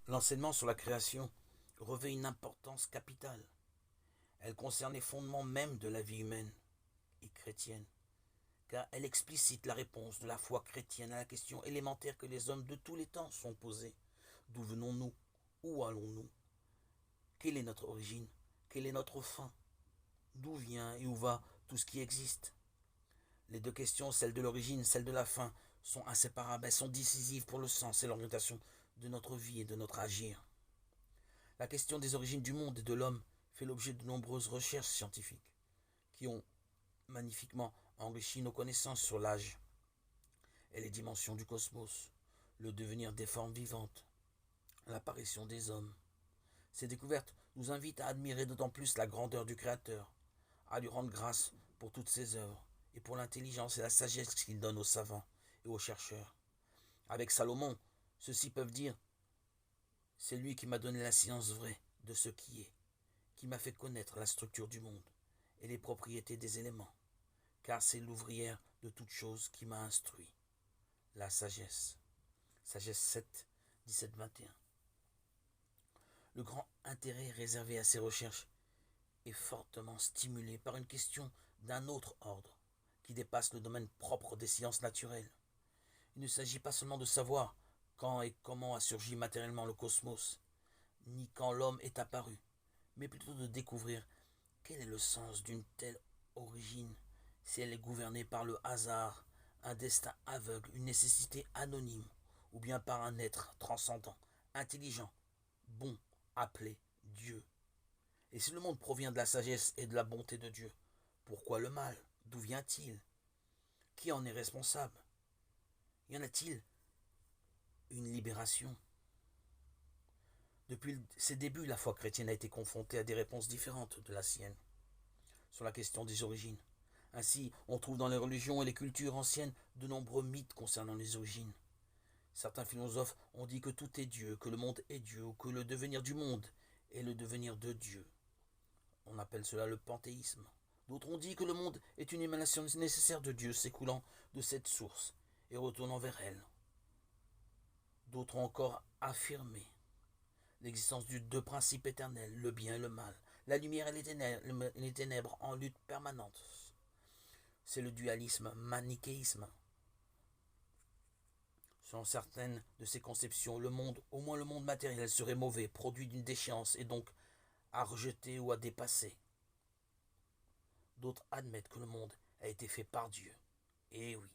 L'enseignement sur la création revêt une importance capitale. Elle concerne les fondements mêmes de la vie humaine et chrétienne, car elle explicite la réponse de la foi chrétienne à la question élémentaire que les hommes de tous les temps sont posés. D'où venons-nous? Où allons-nous? Quelle est notre origine? Quelle est notre fin? D'où vient et où va tout ce qui existe? Les deux questions, celle de l'origine, celle de la fin, sont inséparables, elles sont décisives pour le sens et l'orientation de notre vie et de notre agir. La question des origines du monde et de l'homme fait l'objet de nombreuses recherches scientifiques qui ont magnifiquement enrichi nos connaissances sur l'âge et les dimensions du cosmos, le devenir des formes vivantes, l'apparition des hommes. Ces découvertes nous invitent à admirer d'autant plus la grandeur du Créateur, à lui rendre grâce pour toutes ses œuvres et pour l'intelligence et la sagesse qu'il donne aux savants et aux chercheurs. Avec Salomon, ceux-ci peuvent dire: c'est lui qui m'a donné la science vraie de ce qui est, qui m'a fait connaître la structure du monde et les propriétés des éléments, car c'est l'ouvrière de toutes choses qui m'a instruit. La sagesse. Sagesse 7, 17-21. Le grand intérêt réservé à ces recherches est fortement stimulé par une question d'un autre ordre, qui dépasse le domaine propre des sciences naturelles. Il ne s'agit pas seulement de savoir quand et comment a surgi matériellement le cosmos, ni quand l'homme est apparu, mais plutôt de découvrir quel est le sens d'une telle origine, si elle est gouvernée par le hasard, un destin aveugle, une nécessité anonyme, ou bien par un être transcendant, intelligent, bon, appelé Dieu. Et si le monde provient de la sagesse et de la bonté de Dieu, pourquoi le mal? D'où vient-il? Qui en est responsable? Y en a-t-il une libération? Depuis ses débuts, la foi chrétienne a été confrontée à des réponses différentes de la sienne sur la question des origines. Ainsi, on trouve dans les religions et les cultures anciennes de nombreux mythes concernant les origines. Certains philosophes ont dit que tout est Dieu, que le monde est Dieu, ou que le devenir du monde est le devenir de Dieu. On appelle cela le panthéisme. D'autres ont dit que le monde est une émanation nécessaire de Dieu s'écoulant de cette source et retournant vers elle. D'autres ont encore affirmé l'existence de deux principes éternels, le bien et le mal, la lumière et les ténèbres en lutte permanente. C'est le dualisme manichéisme. Selon certaines de ces conceptions, le monde, au moins le monde matériel, serait mauvais, produit d'une déchéance et donc à rejeter ou à dépasser. D'autres admettent que le monde a été fait par Dieu. Et oui,